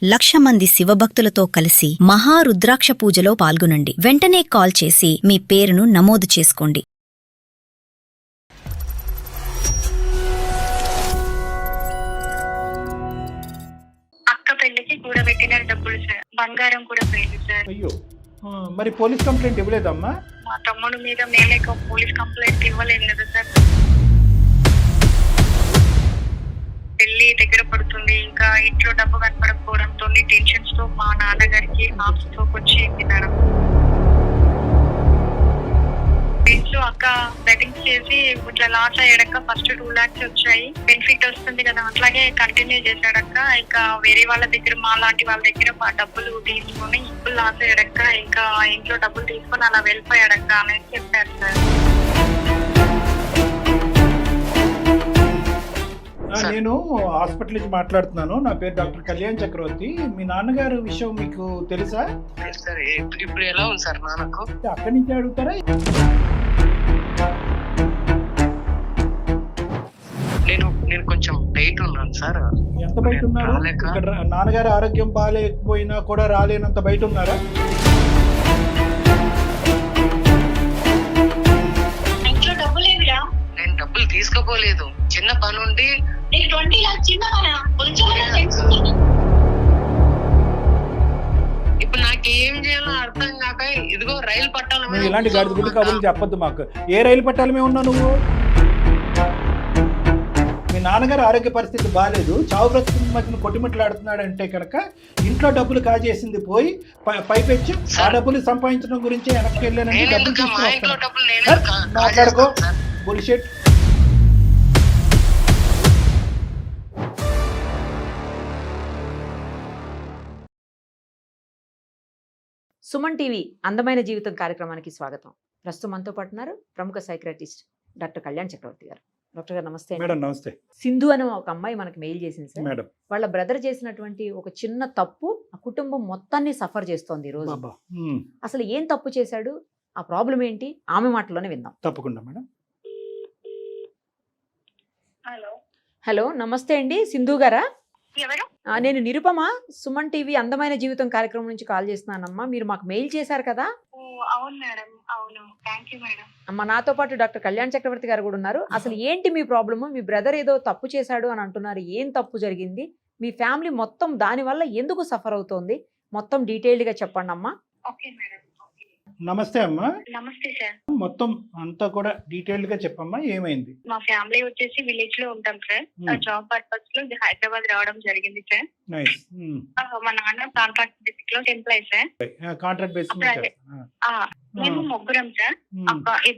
1,00,000 మంది శివభక్తులతో కలిసి మహారుద్రాక్ష పూజలో పాల్గొనండి. వెంటనే కాల్ చేసి మీ పేరును నమోదు చేసుకోండి. అక్క పెళ్లికి కూడబెట్టిన డబ్బులు సార్, బంగారం కూడా పోయింది సార్. అయ్యో, మరి పోలీస్ కంప్లైంట్ ఇవ్వలేదమ్మా? మా తమ్ముడు మీద మేమే పోలీస్ కంప్లైంట్ ఇవ్వలేదు కదా సార్. పెళ్లి దగ్గర పడుతుంది, ఇంకా ఇంట్లో డబ్బు కనపడకపోవడంతో టెన్షన్స్ తో మా నాన్నగారికి హార్ట్ స్ట్రోక్ వచ్చింది మేడం. ఇంట్లో అక్క బెట్టింగ్స్ చేసి ఇట్లా లాస్ అయ్యాడక్క. ఫస్ట్ 2 lakhs వచ్చాయి, బెనిఫిట్ వస్తుంది కదా, అట్లాగే కంటిన్యూ చేశాడక్క. ఇంకా వేరే వాళ్ళ దగ్గర, మా లాంటి వాళ్ళ దగ్గర మా డబ్బులు తీసుకొని ఇప్పుడు లాస్ అయ్యాడక్క. ఇంకా ఇంట్లో డబ్బులు తీసుకొని అలా వెళ్ళిపోయాడక్క అనేది చెప్పారు సార్. నేను హాస్పిటల్ నుంచి మాట్లాడుతున్నాను. నా పేరు డాక్టర్ కళ్యాణ్ చక్రవర్తి. మీ నాన్నగారు విషయం మీకు తెలుసా? సార్ ఇప్పుడు ఎలా ఉంది సార్ నాన్నకు? అక్కడి నుంచి అడుగుతారా? నేను కొంచెం బయట ఉన్నాను సార్. ఎంత బయట ఉన్నారు? ఇక్కడ నాన్నగారి ఆరోగ్యం బాగాలేకపోయినా కూడా రాలేనంత బయట ఉన్నారా? ఇంట్లో డబ్బులు ఏమిరా? నేను డబ్బులు తీసుకోపోలేదు, చిన్న పని ఉండి. 20 lakhs చిన్న పనా? ఇప్పుడు నాకేం చేయాలో అర్థం కాక ఇదిగో రైలు పట్టాల నువ్వు ఇలాంటి గడిద గుడ్డి కబుర్లు చెప్పొద్దు మాకు. ఏ రైలు పట్టాల మీద ఉన్నావు నువ్వు? మీ నాన్నగారు ఆరోగ్య పరిస్థితి బాగాలేదు, చావు బ్రతుకు మధ్యన కొట్టిమిట్లాడుతున్నాడంటే కనుక ఇంట్లో డబ్బులు కాజేసింది పోయి పైపెచ్చి ఆ డబ్బులు సంపాదించడం గురించి వెనక్కి వెళ్ళానంటే డబ్బులు తీసుకుని మాట్లాడుకో బుల్షిట్. సుమన్ టీవీ అందమైన జీవితం కార్యక్రమానికి స్వాగతం. ప్రస్తుతం మనతో పాటు ఉన్నారు ప్రముఖ సైక్రటిస్ట్ డాక్టర్ కళ్యాణ్ చక్రవర్తి గారు. డాక్టర్ గారు నమస్తే. మేడం నమస్తే. సింధు అని ఒక అమ్మాయి మనకి మెయిల్ చేసింది సార్. మేడం, వాళ్ళ బ్రదర్ చేసినటువంటి ఒక చిన్న తప్పు ఆ కుటుంబం మొత్తాన్ని సఫర్ చేస్తోంది ఈ రోజు. అసలు ఏం తప్పు చేశాడు, ఆ ప్రాబ్లం ఏంటి, ఆమె మాటలోనే విందాం. తప్పకుండా మేడం. హలో హలో, నమస్తే అండి, సింధు గారా? ఎవరు? నేను నిరుపమ, సుమన్ టీవీ అందమైన జీవితం కార్యక్రమం నుంచి కాల్ చేస్తున్నానమ్మా. మీరు మాకు మెయిల్ చేశారు కదా? అవును మేడం, అవును, థ్యాంక్ యూ మేడం. అమ్మ, నాతో పాటు డాక్టర్ కళ్యాణ్ చక్రవర్తి గారు కూడా ఉన్నారు. అసలు ఏంటి మీ ప్రాబ్లము? మీ బ్రదర్ ఏదో తప్పు చేశాడు అని అంటున్నారు. ఏం తప్పు జరిగింది? మీ ఫ్యామిలీ మొత్తం దానివల్ల ఎందుకు సఫర్ అవుతోంది? మొత్తం డీటెయిల్డ్ గా చెప్పండి అమ్మా. Okay madam. నమస్తే అమ్మా. నమస్తే సార్. మొత్తం అంతా కూడా డీటెయిల్డ్ గా చెప్పమ్మా, ఏమైంది? మా ఫ్యామిలీ వచ్చేసి విలేజ్ లో ఉంటాం సార్. జాబ్ పర్పస్ లో హైదరాబాద్ రావడం జరిగింది సార్. నైస్. మా నాన్న కాంట్రాక్ట్ బేసిక్ లో ఎంప్లాయ్ సార్. కాంట్రాక్ట్ బేస్ మేము ముగ్గురం సార్.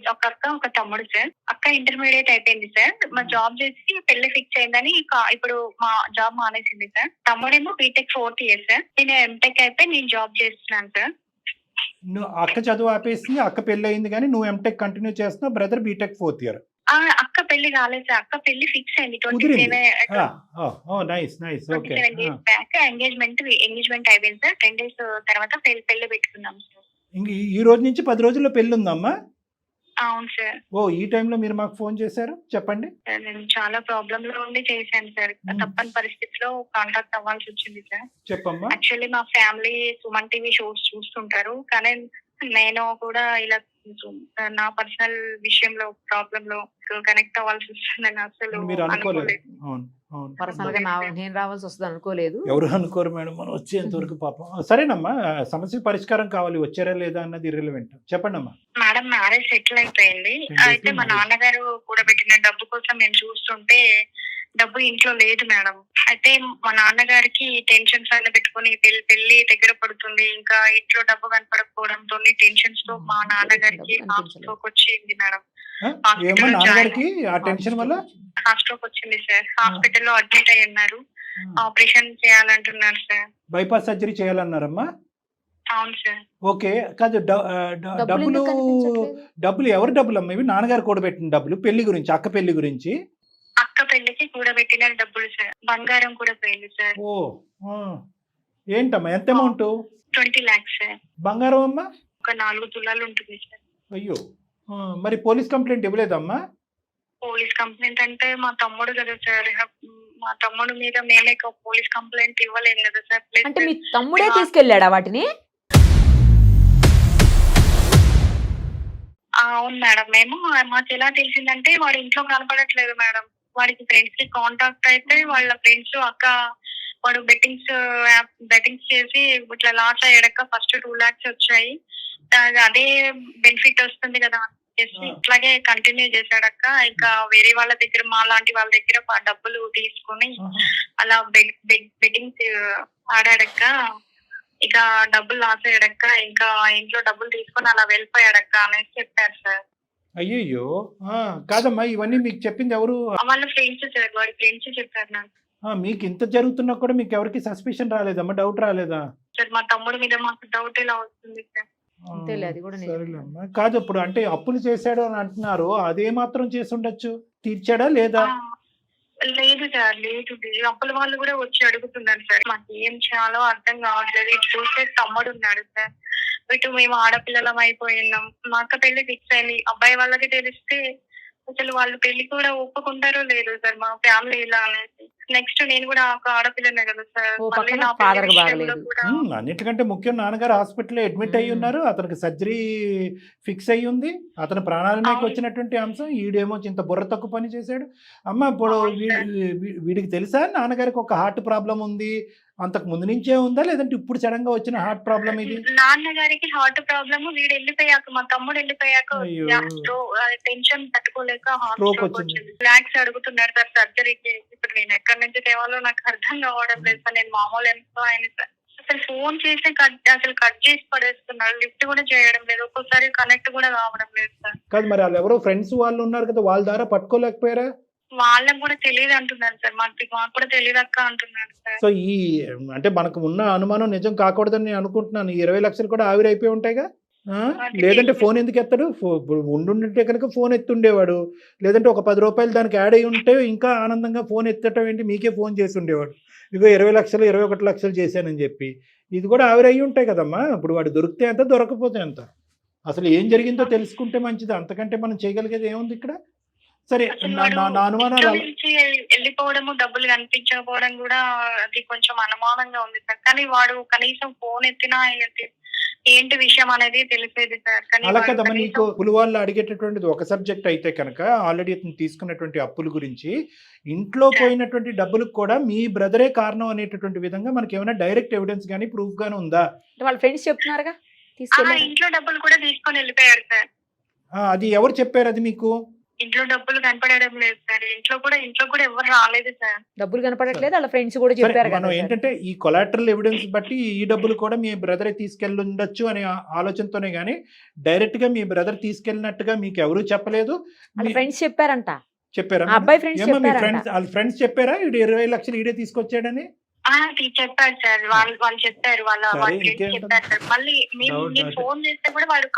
ఒక అక్క, ఒక తమ్ముడు సార్. అక్క ఇంటర్మీడియట్ అయిపోయింది సార్. మా జాబ్ చేసి పెళ్లి ఫిక్స్ అయిందని ఇప్పుడు మా జాబ్ మానేసింది సార్. తమ్ముడేమో బీటెక్ 4th year సార్. నేను ఎంటెక్ అయిపోయి నేను జాబ్ చేస్తున్నాను సార్. నువ్వు అక్క చదువు ఆపేసింది, అక్క పెళ్లి అయింది, కానీ నువ్వు ఎంటెక్ కంటిన్యూ చేస్తున్నావు, బ్రదర్ బీటెక్ 4th year. అక్క పెళ్లి కాలేదు సార్. అక్క పెళ్లి ఫిక్స్ అయింది 27 బ్యాక్. ఎంగేజ్మెంట్ అయిపోయింది సార్. 10 days తర్వాత పెళ్లి పెట్టుకున్నాం సార్. ఈ రోజు నుంచి 10 రోజుల్లో పెళ్లి ఉందమ్మా? అవును సార్. ఓ, ఈ టైంలో మీరు మాకు ఫోన్ చేశారు, చెప్పండి. నేను చాలా ప్రాబ్లమ్ లో ఉండి చేశాను సార్. తప్పని పరిస్థితిలో కాంటాక్ట్ అవ్వాల్సి వచ్చింది సార్. చెప్పమ్మా. యాక్చువల్లీ మా ఫ్యామిలీ సుమన్ టీవీ షోస్ చూస్తుంటారు, కానీ నేను కూడా ఇలా నా పర్సనల్ విషయంలో ప్రాబ్లమ్ లో కనెక్ట్ అవ్వాల్సి వస్తుందని అసలు మీరు అనుకోలేదు. పర్సనల్ గా నేను రావాల్సి వస్తుంది అనుకోలేదు. ఎవరు అనుకోరు మేడం, మనం వచ్చేంత వరకు పాపం. సరేనమ్మా, సమస్య పరిష్కారం కావాలి, వచ్చారా లేదా అన్నది ఇర్రెలెవెంట్. చెప్పండి అమ్మా. మేడం, మ్యారేజ్ సెటిల్ అయిపోయింది. అయితే మా నాన్నగారు కూడబెట్టిన డబ్బు కోసం మేము చూస్తుంటే డబ్బు ఇంట్లో లేదు మేడం. అయితే మా నాన్నగారికి టెన్షన్స్ అలా పెట్టుకుని పెళ్లి దగ్గర పడుతుంది, ఇంకా ఇంట్లో డబ్బు కనపడకపోవడంతో టెన్షన్స్ తో మా నాన్నగారికి హార్ట్ స్ట్రోక్ వచ్చింది మేడం. హార్ట్ స్ట్రోక్ వచ్చింది సార్. హాస్పిటల్లో అడ్మిట్ అయి ఉన్నారు. ఆపరేషన్ చేయాలంటున్నారు సార్. బైపాస్ సర్జరీ చేయాలన్నారమ్మా? అవును సార్. ఓకే, కాదు, డబ్బులు ఎవరు డబ్బులు అమ్మా ఇవి? నాన్నగారు కూడబెట్టిన డబ్బులు, పెళ్లి గురించి, అక్క పెళ్లి గురించి. అక్క పెళ్లికి కూడబెట్టిన డబ్బులు సార్. బంగారం కూడా పోయింది సార్. ఓ, ఏంటమ్మా, ఎంత అమౌంట్? 20 lakhs sir. బంగారం అమ్మా? ఒక 4 తులాలు ఉంటుంది సార్. అయ్యో, మరి పోలీస్ కంప్లైంట్ ఇవ్వలేదమ్మా? పోలీస్ కంప్లైంట్ అంటే మా తమ్ముడు కదా సార్, మా తమ్ముడు మీద మేమే పోలీస్ కంప్లైంట్ ఇవ్వలేము కదా సార్. అంటే మీ తమ్ముడే తీసుకెళ్ళాడా వాటిని? అవును మేడం. మాకు ఎలా తెలిసిందంటే వాడు ఇంట్లో కనపడట్లేదు మేడం. వాడికి ఫ్రెండ్స్ కి కాంటాక్ట్ అయితే వాళ్ళ ఫ్రెండ్స్ అక్క వాడు బెట్టింగ్స్ చేసి ఇట్లా లాస్ అయ్యాడక్క, ఫస్ట్ 2 lakhs వచ్చాయి, అదే బెనిఫిట్ వస్తుంది కదా అనేసి ఇట్లాగే కంటిన్యూ చేశాడక్క. ఇంకా వేరే వాళ్ళ దగ్గర మా లాంటి వాళ్ళ దగ్గర డబ్బులు తీసుకుని అలా బెట్టింగ్స్ ఆడాడక్క. ఇక డబ్బులు లాస్ అయ్యాడక్క, ఇంకా ఇంట్లో డబ్బులు తీసుకుని అలా వెళ్ళిపోయాడక్క అనేసి చెప్పారు సార్. అయ్యయ్యో కాదమ్మా, ఇవన్నీ మీకు చెప్పింది ఎవరు? వాళ్ళ ఫ్రెండ్స్ సార్, వాడి ఫ్రెండ్స్ చెప్పారు నాకు. మీకు ఇంత జరుగుతున్నా కూడా మీకు ఎవరికి సస్పిషన్ రాలేదమ్మా, డౌట్ రాలేదా? సార్ మా తమ్ముడి మీద మాకు డౌట్ ఎలా వస్తుంది సార్? అంతేలే, అది కూడా నిజమే. సరేలేమ్మా. కాదు, ఇప్పుడు అంటే అప్పులు చేశాడు అని అంటున్నారు, అదే మాత్రం చేసి ఉండొచ్చు, తీర్చాడా లేదా? లేదు సార్, లేదు. అప్పుల వాళ్ళు కూడా వచ్చి అడుగుతున్నారు సార్. మాకు ఏం చేయాలో అర్థం కావట్లేదు. ఇటు చూస్తే తమ్ముడు ఉన్నాడు సార్, ఇటు మేము ఆడపిల్లలం అయిపోయినాం. మా అక్క పెళ్లి ఫిక్స్ అయింది. అబ్బాయి వాళ్ళకి తెలిస్తే అసలు వాళ్ళు పెళ్లి కూడా ఒప్పుకుంటారో లేదు సార్ మా ఫ్యామిలీ ఇలా అనేసి. నెక్స్ట్ నేను కూడా ఒక ఆడపిల్లనే కదా సార్. మళ్ళీ నా పెళ్లి విషయంలో కూడా అన్నిటికంటే ముఖ్యం, నాన్నగారు హాస్పిటల్లో అడ్మిట్ అయ్యి ఉన్నారు, అతనికి సర్జరీ ఫిక్స్ అయ్యి ఉంది, అతని ప్రాణాల మీదకి వచ్చినటువంటి అంశం. ఈడేమో ఇంత బుర్ర తక్కువ పని చేశాడు. అమ్మ ఇప్పుడు వీడికి తెలుసా నాన్నగారికి ఒక హార్ట్ ప్రాబ్లం ఉంది, అంతకు ముందు నుంచే ఉందా లేదంటే ఇప్పుడు సడన్ గా వచ్చిన హార్ట్ ప్రాబ్లం ఇది? నాన్నగారికి హార్ట్ ప్రాబ్లమ్ వీడు వెళ్ళిపోయాక, మా తమ్ముడు వెళ్ళిపోయాక టెన్షన్ తట్టుకోలేక హార్ట్ స్ట్రోక్ వచ్చింది. లాక్స్ అడుగుతున్నారు సార్ సర్జరీకి. ఇప్పుడు నేను ఎక్కడి నుంచి తేవాలో నాకు అర్థం కావడం లేదు సార్. నేను మామూలు ఎంప్లాయ్ సార్. అసలు ఫోన్ చేస్తే కట్ చేసి పడేస్తున్నారు, లిఫ్ట్ కూడా చేయడం లేదు, ఒక్కోసారి కనెక్ట్ కూడా కావడం లేదు సార్. కాదు మరి వాళ్ళు ఎవరో ఫ్రెండ్స్ వాళ్ళు ఉన్నారు కదా, వాళ్ళ ద్వారా పట్టుకోలేకపోయారా? వాళ్ళకి కూడా తెలియదు అంటున్నారు సార్. మాకు కూడా తెలియదు అక్క అంటున్నారు సార్. సో ఈ అంటే మనకు ఉన్న అనుమానం నిజం కాకూడదని నేను అనుకుంటున్నాను. 20 లక్షలు కూడా ఆవిరైపోయి ఉంటాయిగా. లేదంటే ఫోన్ ఎందుకు ఎత్తాడు? ఉండుంటే కనుక ఫోన్ ఎత్తుండేవాడు, లేదంటే ఒక 10 రూపాయలు దానికి యాడ్ అయ్యి ఉంటే ఇంకా ఆనందంగా ఫోన్ ఎత్తటం ఏంటి, మీకే ఫోన్ చేసి ఉండేవాడు. ఇదిగో 20 లక్షలు 21 లక్షలు చేశానని చెప్పి. ఇది కూడా ఆవిరయ్యి ఉంటాయి కదమ్మా. ఇప్పుడు వాడు దొరికితే ఎంత, దొరకపోతే ఎంత, అసలు ఏం జరిగిందో తెలుసుకుంటే మంచిది. అంతకంటే మనం చేయగలిగేది ఏముంది ఇక్కడ? సరే, నా అనుమానాలు వెళ్ళిపోవడము, డబ్బులు కనిపించకపోవడం కూడా అది కొంచెం అనుమానంగా ఉంది సార్. కానీ వాడు కనీసం ఫోన్ ఎత్తినా ఏంటి విషయం అనేది తెలిసేది సార్. అలా కదమ్మా, నీకు అప్పుల వాళ్ళు అడిగేటటువంటిది ఒక సబ్జెక్ట్ అయితే కనుక, ఆల్రెడీ తీసుకున్నటువంటి అప్పుల గురించి, ఇంట్లో పోయినటువంటి డబ్బులకు కూడా మీ బ్రదరే కారణం అనేటటువంటి విధంగా మనకి ఏమైనా డైరెక్ట్ ఎవిడెన్స్ గానీ ప్రూఫ్ గానీ ఉందా? వాళ్ళ ఫ్రెండ్స్ చెప్తున్నారుగా ఇంట్లో డబ్బులు కూడా తీసుకొని వెళ్ళిపోయాడు సార్. అది ఎవరు చెప్పారు అది మీకు? ఇంట్లో డబ్బులు కనపడడం లేదు సార్. ఇంట్లో కూడా ఎవరు రాలేదు సార్. డబ్బులు కనపడట్లేదు, వాళ్ళ ఫ్రెండ్స్ కూడా చెప్పారు. మనం ఏంటంటే ఈ కొలాటరల్ ఎవిడెన్స్ బట్టి ఈ డబ్బులు కూడా మీ బ్రదరే తీసుకెళ్ళి ఉండొచ్చు అనే ఆలోచనతోనే గానీ డైరెక్ట్ గా మీ బ్రదర్ తీసుకెళ్ళినట్టుగా మీకు ఎవరు చెప్పలేదు. వాళ్ళ ఫ్రెండ్స్ చెప్పారంట. చెప్పారా? అబ్బాయి ఫ్రెండ్స్ వాళ్ళ ఫ్రెండ్స్ చెప్పారా 20 లక్షలు ఈడే తీసుకొచ్చాడని? చెప్పారు సార్. వాళ్ళు చెప్పారు, వాళ్ళ ఫ్రెండ్స్ చెప్పారు సార్. మళ్ళీ నేను ఫోన్ చేస్తే కూడా వాడు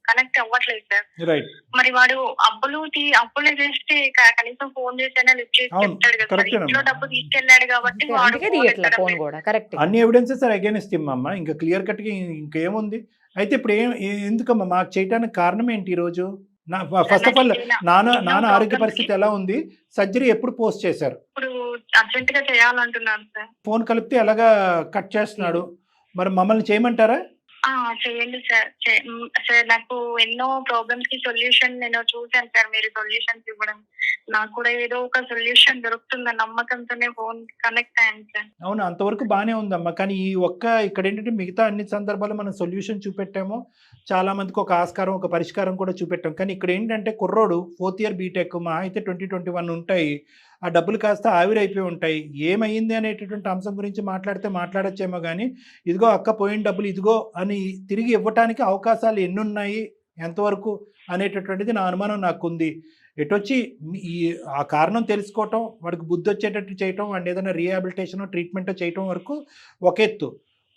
కనెక్ట్ అవ్వట్లేదు సార్. మరి వాడు అప్పులు చేస్తే కనీసం ఫోన్ చేసినా లిఫ్ట్ చేసి చెప్తాడు కదా. ఇంట్లో డబ్బు తీసుకెళ్లాడు కాబట్టి వాడు అన్ని ఎవిడెన్సెస్ అగైనెస్ట్ అమ్మా. ఇంకా క్లియర్ కట్ గా ఇంకేముంది? అయితే ఇప్పుడు ఎందుకమ్మా మాకు చేయడానికి కారణం ఏంటి ఈ రోజు? ఫస్ట్ ఆఫ్ ఆల్ నాన్న ఆరోగ్య పరిస్థితి ఎలా ఉంది? సర్జరీ ఎప్పుడు పోస్ట్ చేశారు? ఇప్పుడు అర్జెంట్ గా చేయాలంటున్నాను సార్. ఫోన్ కలిపితే ఎలాగా కట్ చేస్తున్నాడు, మరి మమ్మల్ని చేయమంటారా? చేయండి సార్. సార్ నాకు ఎన్నో ప్రాబ్లమ్స్ కి సొల్యూషన్ నేను చూసాను సార్. మీరు సొల్యూషన్స్ ఇవ్వడం, నాకు కూడా ఏదో ఒక సొల్యూషన్ దొరుకుతుందని నమ్మకంతోనే ఫోన్ కనెక్ట్ అయ్యాను సార్. అవును, అంతవరకు బానే ఉందమ్మా. కానీ ఈ ఇక్కడ ఏంటంటే మిగతా అన్ని సందర్భాల్లో మనం సొల్యూషన్ చూపెట్టాము, చాలా మందికి ఒక ఆస్కారం ఒక పరిష్కారం కూడా చూపెట్టాం. కానీ ఇక్కడ ఏంటంటే కుర్రోడు 4th year బీటెక్, మా అయితే 2021 ఉంటాయి, ఆ డబ్బులు కాస్త ఆవిరైపోయి ఉంటాయి. ఏమైంది అనేటటువంటి అంశం గురించి మాట్లాడచ్చేమో కానీ ఇదిగో అక్క పోయిన డబ్బులు ఇదిగో అని తిరిగి ఇవ్వటానికి అవకాశాలు ఎన్నున్నాయి, ఎంతవరకు అనేటటువంటిది నా అనుమానం నాకుంది. ఎటొచ్చి ఆ కారణం తెలుసుకోవటం, వాడికి బుద్ధి వచ్చేటట్టు చేయటం, వాడిని ఏదైనా రీహాబిలిటేషన్ ట్రీట్మెంట్ చేయటం వరకు ఒక ఎత్తు.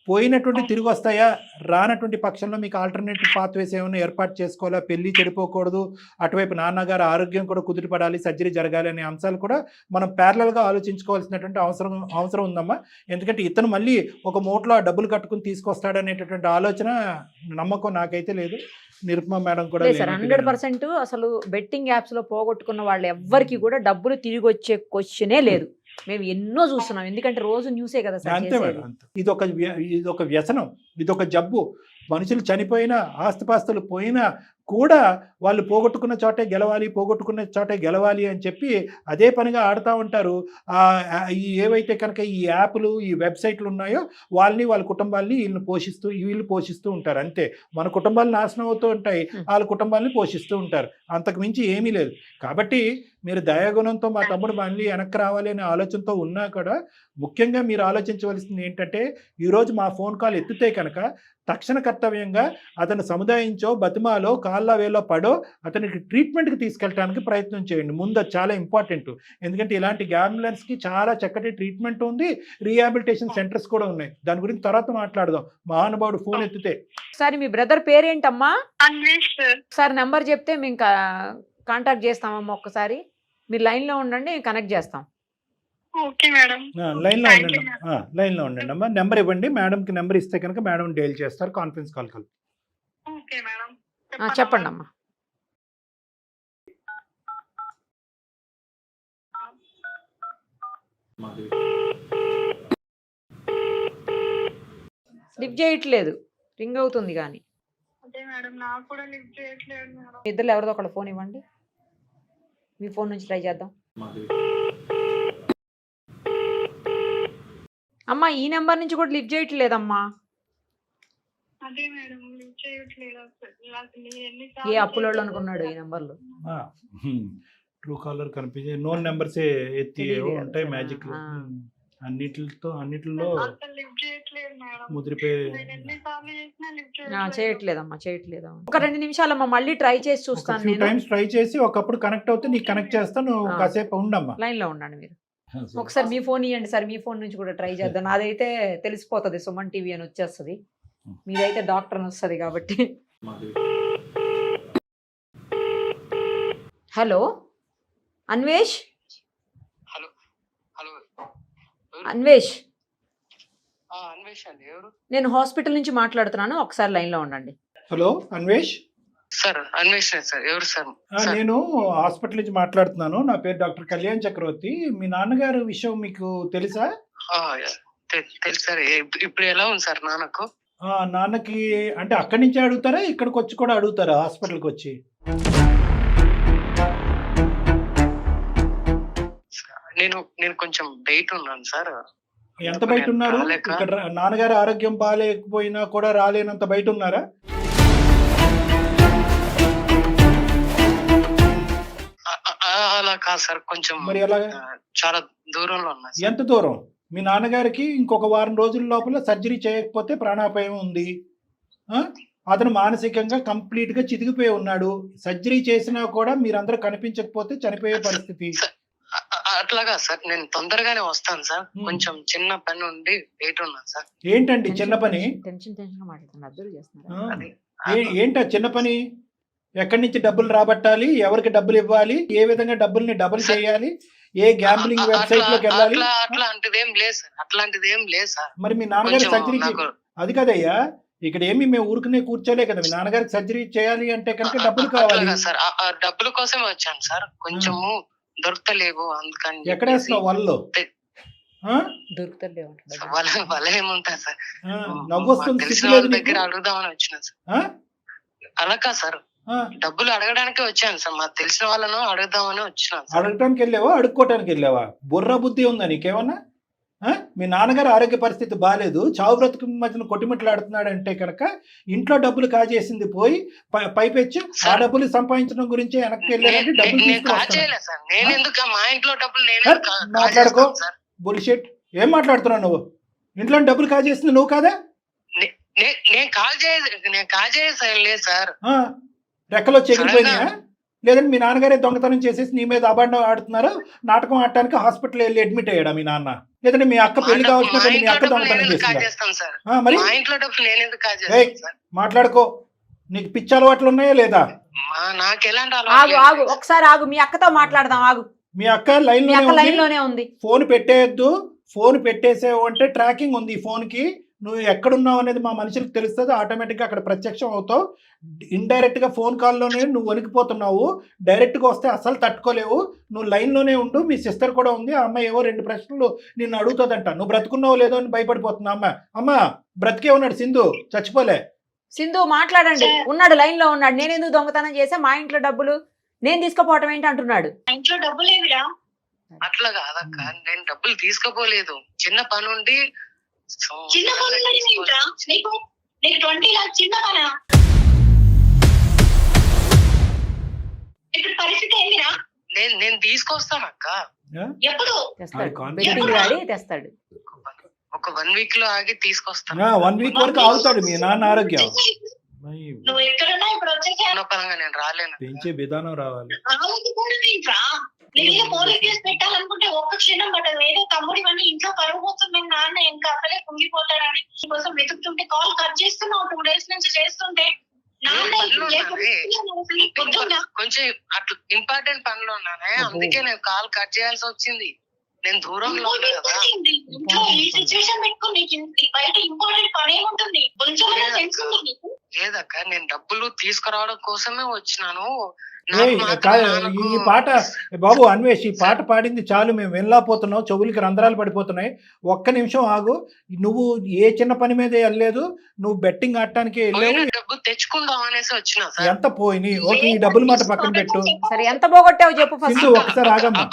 పోయినటువంటి తిరిగి వస్తాయా, రానటువంటి పక్షంలో మీకు ఆల్టర్నేటివ్ పాత్వేస్ ఏమైనా ఏర్పాటు చేసుకోవాలా, పెళ్లి చెడిపోకూడదు, అటువైపు నాన్నగారు ఆరోగ్యం కూడా కుదిరిపడాలి, సర్జరీ జరగాలి అనే అంశాలు కూడా మనం ప్యారలల్గా ఆలోచించుకోవాల్సినటువంటి అవసరం ఉందమ్మా. ఎందుకంటే ఇతను మళ్ళీ ఒక మూటలో ఆ డబ్బులు కట్టుకుని తీసుకొస్తాడనేటటువంటి ఆలోచన నమ్మకం నాకైతే లేదు. నిరుపమ మేడం కూడా 100% అసలు బెట్టింగ్ యాప్స్ లో పోగొట్టుకున్న వాళ్ళు ఎవ్వరికి కూడా డబ్బులు తిరిగి వచ్చే క్వశ్చనే లేదు. మేము ఎన్నో చూస్తున్నాం, ఎందుకంటే రోజు న్యూసే కదా సార్ అంతే చేసేది. మేడం అంతే. ఇదొక వ్యసనం, ఇదొక జబ్బు. మనుషులు చనిపోయినా, ఆస్తిపాస్తులు పోయినా కూడా వాళ్ళు పోగొట్టుకున్న చోటే గెలవాలి అని చెప్పి అదే పనిగా ఆడుతూ ఉంటారు. ఈ ఏవైతే కనుక ఈ యాప్లు, ఈ వెబ్సైట్లు ఉన్నాయో వాళ్ళ కుటుంబాలని వీళ్ళు పోషిస్తూ ఉంటారు. అంతే, మన కుటుంబాలు నాశనం అవుతూ ఉంటాయి, వాళ్ళ కుటుంబాలని పోషిస్తూ ఉంటారు. అంతకు మించి ఏమీ లేదు. కాబట్టి మీరు దయాగుణంతో మా తమ్ముడు మళ్ళీ వెనక్కి రావాలి అనే ఆలోచనతో ఉన్నా కూడా ముఖ్యంగా మీరు ఆలోచించవలసింది ఏంటంటే, ఈరోజు మా ఫోన్ కాల్ ఎత్తితే కనుక తక్షణ కర్తవ్యంగా అతను సముదాయించో, బతిమాలో, కాళ్ళ వేలో పడో అతనికి ట్రీట్మెంట్కి తీసుకెళ్ళడానికి ప్రయత్నం చేయండి. ముందు అది చాలా ఇంపార్టెంట్. ఎందుకంటే ఇలాంటి గ్యాంబ్లెన్స్కి చాలా చక్కటి ట్రీట్మెంట్ ఉంది, రీహాబిలిటేషన్ సెంటర్స్ కూడా ఉన్నాయి. దాని గురించి తర్వాత మాట్లాడదాం. మహానుభావుడు ఫోన్ ఎత్తితే. ఒకసారి మీ బ్రదర్ పేరేంటమ్మా? అన్వేష్ సార్. ఒకసారి నెంబర్ చెప్తే మేము కాంటాక్ట్ చేస్తామమ్మా. ఒక్కసారి మీరు లైన్లో ఉండండి, కనెక్ట్ చేస్తాం. Okay madam. లైన్లో ఉండండి అమ్మా. నెంబర్ ఇవ్వండి మేడంకి. నెంబర్ ఇస్తే కనుక మేడం డైల్ చేస్తారు, కాన్ఫరెన్స్ కాల్ కలుపు. Okay madam. చెప్పండి అమ్మా. లిఫ్ట్ చేయట్లేదు, రింగ్ అవుతుంది కానీ. అదే మేడం, నాకు కూడా లిఫ్ట్ చేయట్లేదు మేడం. ఇద్దరు ఎవరిదో ఒకళ్ళ ఫోన్ ఇవ్వండి, మీ ఫోన్ నుంచి ట్రై చేద్దాం. అమ్మా ఈ నెంబర్ నుంచి కూడా లిఫ్ట్ చేయట్లేదమ్మా. అదే మేడం, లిఫ్ట్ చేయట్లేదు అసలు. ఏ అప్పులో అనుకున్నాడు ఈ నెంబర్లో. ట్రూ కాలర్ కనిపించే నోన్ నెంబర్సే ఎత్తి ఉంటాయి మ్యాజిక్. అన్నిటిలో ముద్రిపోయి చేయట్లేదమ్మా. ఒక 2 నిమిషాలమ్మా, మళ్ళీ ట్రై చేసి చూస్తాను. నేను టైమ్స్ ట్రై చేసి ఒకప్పుడు కనెక్ట్ అవుతే నీకు కనెక్ట్ చేస్తాను. కాసేపు ఉండమ్మా, లైన్ లో ఉండండి మీరు. ఒకసారి మీ ఫోన్ ఇవ్వండి సార్, మీ ఫోన్ నుంచి కూడా ట్రై చేద్దాం. నాదైతే తెలిసిపోతుంది సుమన్ టీవీ అని వచ్చేస్తుంది, మీదైతే డాక్టర్ అని వస్తుంది కాబట్టి. Hello Anvesh. Hello hello Anvesh, Anvesh అండి. ఎవరు? నేను హాస్పిటల్ నుంచి మాట్లాడుతున్నాను, ఒకసారి లైన్ లో ఉండండి. Hello Anvesh. Sir Anvesh sir. ఎవరు సార్? నేను హాస్పిటల్ నుంచి మాట్లాడుతున్నాను. నా పేరు డాక్టర్ కళ్యాణ్ చక్రవర్తి. మీ నాన్నగారు విషయం మీకు తెలుసా? తెలుసు సార్. ఇప్పుడు ఎలా ఉంది సార్ నాన్నకు? నాన్నకి అంటే అక్కడి నుంచి అడుగుతారా, ఇక్కడికి వచ్చి కూడా అడుగుతారా? హాస్పిటల్కి వచ్చి నేను కొంచెం బయట ఉన్నాను సార్. ఎంత బయట ఉన్నారు? ఇక్కడ నాన్నగారు ఆరోగ్యం బాగాలేకపోయినా కూడా రాలేనంత బయట ఉన్నారా? అలా కాదు సార్, కొంచెం మరి ఎలాగా? చాలా దూరంలో ఉన్నా. ఎంత దూరం? మీ నాన్నగారికి ఇంకొక వారం రోజుల లోపల సర్జరీ చేయకపోతే ప్రాణాపాయం ఉంది. అతను మానసికంగా కంప్లీట్ గా చితికిపోయి ఉన్నాడు. సర్జరీ చేసినా కూడా మీరందరూ కనిపించకపోతే చనిపోయే పరిస్థితి. అట్లాగా సార్, నేను తొందరగానే వస్తాను సార్. కొంచెం చిన్న పని ఉండి బయట ఉన్నాను సార్. ఏంటండి చిన్న పని? ఏంటా చిన్న పని? ఎక్కడి నుంచి డబ్బులు రాబట్టాలి, ఎవరికి డబ్బులు ఇవ్వాలి, ఏ విధంగా డబ్బుల్ని డబుల్ చేయాలి, ఏ గ్యాంబ్లింగ్ వెబ్సైట్ లోకి వెళ్ళాలి? అట్లాంటిది ఏం లేదు సార్. మరి మీ నాన్నగారి సర్జరీ అది కదయ్యా, ఇక్కడ ఏమి మేము ఊరుకునే కూర్చోలే కదా. మీ నాన్నగారికి సర్జరీ చేయాలి అంటే కనుక డబ్బులు కావాలి సార్. ఆ డబ్బుల కోసమే వచ్చాను సార్. కొంచెము దొరకలేవు, అందుకని. ఎక్కడ వేస్తున్నావు వాళ్ళు? వాళ్ళ ఏముంటారు సార్, నవ్వొస్తుంది. తెలిసిన వాళ్ళ దగ్గర అడుగుదామని వచ్చినా సార్. అలా కాదు సార్, డబ్బులు అడగడానికి వచ్చాను సార్. మాకు తెలిసిన వాళ్ళను అడుగుదామని వచ్చినాను. అడగటానికి వెళ్ళావా, అడుక్కోవటానికి వెళ్ళావా? బుర్ర బుద్ధి ఉందా నీకేమన్నా? మీ నాన్నగారు ఆరోగ్య పరిస్థితి బాగాలేదు, చావు బ్రతుకు మధ్యన కొట్టిమిట్లాడుతున్నాడంటే కనుక ఇంట్లో డబ్బులు కాజేసింది పోయి పైపెచ్చు ఆ డబ్బులు సంపాదించడం గురించి వెనక్కి వెళ్ళారంటే డబ్బులు మాట్లాడుకో. బుల్షిట్. ఏం మాట్లాడుతున్నావు నువ్వు? ఇంట్లో డబ్బులు కాజేసింది నువ్వు కాదా? రెక్కలో చెగిరిపోయినాయా? లేదంటే మీ నాన్నగారే దొంగతనం చేసేసి నీ మీద అబాండం ఆడుతున్నారు, నాటకం ఆడటానికి హాస్పిటల్ వెళ్ళి అడ్మిట్ అయ్యాడా మీ నాన్న? లేదంటే మీ అక్క పెళ్లి కావాల్సిన మీ అక్క దొంగతనం చేస్తుందా? మరి మాట్లాడుకో. నీకు పిచ్చి అలవాట్లు ఉన్నాయా లేదా? ఒకసారి ఆగు, మీ అక్కతో మాట్లాడదాం. ఆగు. మీ అక్క లైన్ లోనే ఉంది. ఫోన్ పెట్టేయద్దు. ఫోన్ పెట్టేసేవు అంటే ట్రాకింగ్ ఉంది ఈ ఫోన్ కి. నువ్వు ఎక్కడున్నావు అనేది మా మనుషులకు తెలుస్తుంది, ఆటోమేటిక్గా అక్కడ ప్రత్యక్షం అవుతావు. ఇండైరెక్ట్గా ఫోన్ కాల్లోనే నువ్వు వణికిపోతున్నావు, డైరెక్ట్గా వస్తే అసలు తట్టుకోలేవు. నువ్వు లైన్లోనే ఉండు, మీ సిస్టర్ కూడా ఉంది, ఆ అమ్మాయి ఏవో 2 ప్రశ్నలు నిన్ను అడుగుతుందంట, నువ్వు బ్రతుకున్నావు లేదో అని భయపడిపోతున్నా అమ్మ బ్రతికే ఉన్నాడు సింధు, చచ్చిపోలే. సింధు మాట్లాడండి, ఉన్నాడు లైన్ లో ఉన్నాడు. నేను ఎందుకు దొంగతనం చేసా, మా ఇంట్లో డబ్బులు నేను తీసుకుపోవటం ఏంటి అంటున్నాడు. ఇంట్లో డబ్బులు ఏమిరా? అట్లా కాదక్క, నేను డబ్బులు తీసుకుపోలేదు. చిన్న పని ఉండి చిన్న పని నీకు 20 లాక్స్ చిన్న పనా? ఇప్పుడు పరిస్థితి ఏందిరా? నేను తీసుకొస్తాను అక్క. ఎప్పుడు తెస్తాడు, బెట్టింగ్ ఆడి తెస్తాడు. ఒక 1 వీక్ లో ఆగి తీసుకొస్తాను. 1 వీక్ వరకు ఆగుతాడు మీ నాన్న ఆరోగ్యం. నువ్వు ఎక్కడున్నా ఇప్పుడు వచ్చేసా పరంగా నేను రాలేను. పెంచే విధానం రావాలి. నేను పోలీస్ కేసు పెట్టాలనుకుంటే ఒక్క క్షణం పట్టదు. ఏదో తమ్ముడివన్నీ ఇంట్లో పరుగు పోతుంది, నాన్న ఇంకా అసలే కుంగిపోతాడని కోసం వెతుకుతుంటే కాల్ కట్ చేస్తున్నావు 2 days నుంచి చేస్తుంటే కొంచెం అట్లా ఇంపార్టెంట్ పనిలో ఉన్నానే, అందుకే నేను కాల్ కట్ చేయాల్సి వచ్చింది. నేను దూరంలో ఉన్నా కదా. ఇంట్లో ఈ సిచ్యువేషన్ పెట్టుకుని బయట ఇంపార్టెంట్ పని ఏముంటుంది? కొంచెం సెన్స్ ఉంది నీకు? లేదక్క, నేను డబ్బులు తీసుకురావడం కోసమే వచ్చినాను. ఈ పాట బాబు అన్వేష్, ఈ పాట పాడింది చాలు, మేము వెళ్ళాపోతున్నావు, చెవులకి రంధ్రాలు పడిపోతున్నాయి. ఒక్క నిమిషం ఆగు, నువ్వు ఏ చిన్న పని మీద వెళ్ళలేదు, నువ్వు బెట్టింగ్ ఆడటానికి వెళ్ళావు. డబ్బు తెచ్చుకుందాం అనేసి వచ్చిన. ఎంత పోయినాయి? ఓకే, ఈ డబ్బులు మాట పక్కన పెట్టు. సరే ఎంత పోగొట్టావు చెప్పు ఫస్ట్. ఒకసారి ఆగమ్మా.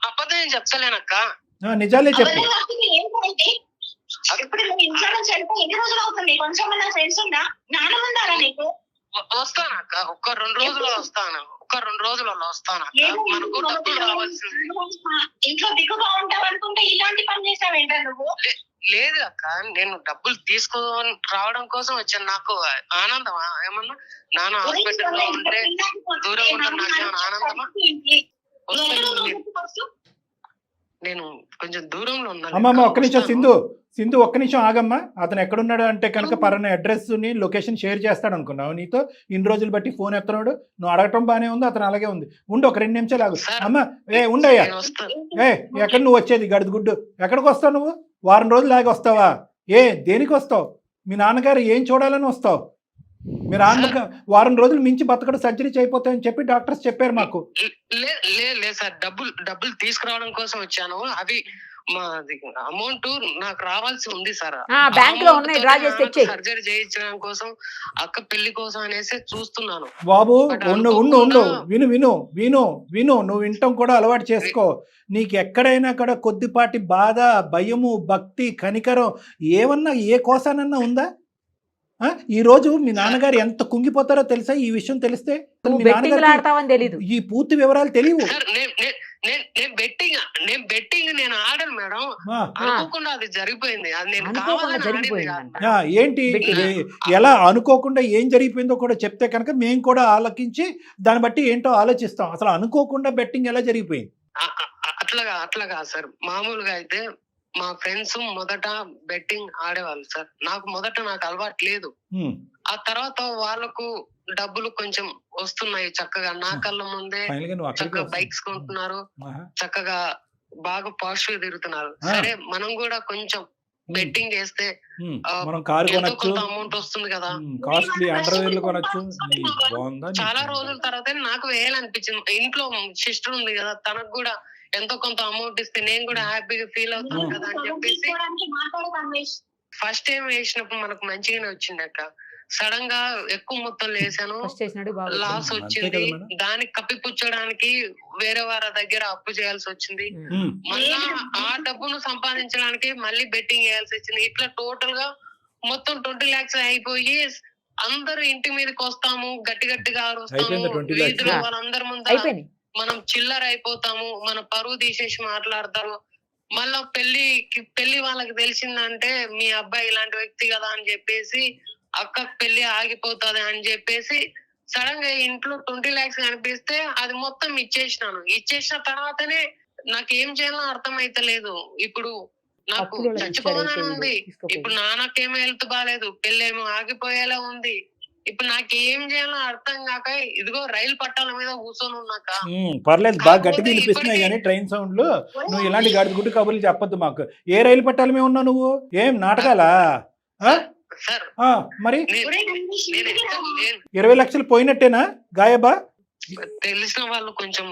అబద్ధం చెప్పలేనక్క, నిజాలే చెప్పు. ఇప్పుడు నువ్వు ఇంట్లో నుంచి వెళ్తే ఎన్ని రోజులు అవుతుంది? కొంచెం సెన్స్ ఉందా? జ్ఞానం ఉందారా నీకు? వస్తానక్క, ఒక్క 2 రోజుల్లో వస్తాను. ఒక్క 2 రోజులలో వస్తాను. మనకు డబ్బులు రావాల్సింది. ఇంట్లో దిగుగా ఉంటావు అనుకుంటే ఇలాంటి పని చేసావేంటా నువ్వు? లేదు అక్క, నేను డబ్బులు తీసుకొని రావడం కోసం వచ్చాను. నాకు ఆనందమా ఏమన్నా? నాన్న హాస్పిటల్ లో ఉంటే దూరంగా ఉంటాను, నాకు ఆనందమా? నేను కొంచెం దూరంలో ఉన్నాను. అమ్మమ్మ ఒక్క నిమిషం సింధు ఒక్క నిమిషం ఆగమ్మా. అతను ఎక్కడున్నాడు అంటే కనుక పలానా అడ్రస్ ని లొకేషన్ షేర్ చేస్తాడు అనుకున్నావు. నీతో ఇన్ని రోజులు బట్టి ఫోన్ ఎత్తనాడు, నువ్వు అడగటం బానే ఉంది, అతను అలాగే ఉంది. ఉండు, ఒక 2 నిమిషాలు ఆగు. అమ్మ ఉండయ్యా, ఎక్కడ నువ్వు వచ్చేది గడుదు గుడ్డు? ఎక్కడికి వస్తావు నువ్వు? వారం రోజులు ఆగి వస్తావా? దేనికి వస్తావు? మీ నాన్నగారు ఏం చూడాలని వస్తావు? మీరు వారం రోజులు మించి బతకడు, సర్జరీ అయిపోతాయని చెప్పి డాక్టర్స్ చెప్పారు మాకు. లేదు సార్, డబ్బులు తీసుకురావడం కోసం వచ్చాను. అవి అమౌంట్ నాకు రావాల్సి ఉంది సార్. బ్యాంక్ లో ఉన్నాయి, డ్రా చేసి తెచ్చేయ్. సర్జరీ చేయించడం కోసం, అక్క పెళ్లి కోసం అనేసి చూస్తున్నాను. బాబు ఉండు, విను, నువ్వు వినటం కూడా అలవాటు చేసుకో. నీకు ఎక్కడైనా కూడా కొద్దిపాటి బాధ, భయము, భక్తి, కనికరం ఏమన్నా ఏ కోసానన్నా ఉందా? ఈ రోజు మీ నాన్నగారు ఎంత కుంగిపోతారో తెలుసా? ఈ విషయం తెలిస్తే మీ నాన్నగారు ఈ పూర్తి వివరాలు తెలియవు. నేను బెట్టింగ్ నేను ఆడను మేడం, అనుకోకుండా అది జరిగిపోయింది. అది నేను కావాలని. ఏంటి ఎలా అనుకోకుండా ఏం జరిగిపోయిందో కూడా చెప్తే కనుక మేము కూడా ఆలోచించి దాన్ని బట్టి ఏంటో ఆలోచిస్తాం. అసలు అనుకోకుండా బెట్టింగ్ ఎలా జరిగిపోయింది? అట్లాగా సార్, మామూలుగా అయితే మా ఫ్రెండ్స్ మొదట బెట్టింగ్ ఆడేవాళ్ళు సార్. నాకు అలవాటు లేదు. ఆ తర్వాత వాళ్ళకు డబ్బులు కొంచెం వస్తున్నాయి చక్కగా, నా కళ్ళ ముందే చక్కగా బైక్స్ కొంటున్నారు, చక్కగా బాగా పాజిటివ్ తిరుగుతున్నారు. సరే మనం కూడా కొంచెం బెట్టింగ్ చేస్తే కొంత అమౌంట్ వస్తుంది కదా, చాలా రోజుల తర్వాత నాకు వేయాలనిపించింది. ఇంట్లో సిస్టర్ ఉంది కదా, తనకు కూడా ఎంతో కొంత అమౌంట్ ఇస్తే నేను కూడా హ్యాపీగా ఫీల్ అవుతాను కదా అని చెప్పేసి ఫస్ట్ టైం వేసినప్పుడు మనకు మంచిగానే వచ్చింది అక్క. సడన్ గా ఎక్కువ మొత్తంలో వేసాను, లాస్ వచ్చింది. దానికి కప్పిపుచ్చడానికి వేరే వారి దగ్గర అప్పు చేయాల్సి వచ్చింది. మళ్ళా ఆ డబ్బును సంపాదించడానికి మళ్ళీ బెట్టింగ్ వేయాల్సి వచ్చింది. ఇట్లా టోటల్ గా మొత్తం 20 lakhs అయిపోయి అందరూ ఇంటి మీదకి వస్తాము, గట్టిగా వస్తాము, వీధిలో వాళ్ళందరి ముందు మనం చిల్లర అయిపోతాము, మన పరువు తీసేసి మాట్లాడతారు. మళ్ళా పెళ్లి వాళ్ళకి తెలిసిందంటే మీ అబ్బాయి ఇలాంటి వ్యక్తి కదా అని చెప్పేసి అక్కకు పెళ్లి ఆగిపోతుంది అని చెప్పేసి సడన్ గా ఇంట్లో 20 lakhs కనిపిస్తే అది మొత్తం ఇచ్చేసిన తర్వాతనే నాకు ఏం చేయాలో అర్థం అయితలేదు. ఇప్పుడు నాకు చచ్చిపోవాలని ఉంది, ఇప్పుడు నాన్నకేమో హెల్త్ బాగాలేదు, పెళ్లి ఏమో ఆగిపోయేలా ఉంది. ఇప్పుడు నాకు ఏం చేయాలో అర్థం కాక ఇదిగో రైలు పట్టాల మీద కూర్చొని ఉన్నాక పర్లేదు, బాగా గట్టిగా కాకపోతే వినిపిస్తున్నాయి ఇప్పటికీ- కానీ ట్రైన్ సౌండ్లు. నువ్వు ఇలాంటి గడి గుడ్డు కబుర్లు చెప్పొద్దు మాకు. ఏ రైలు పట్టాల మీద ఉన్నావు నువ్వు? ఏం నాటకాలా? ఆ? సార్ ఆ, మరి నేను 20 లక్షలు పోయినట్టేనా గాయబా? తెలిసిన వాళ్ళు కొంచెం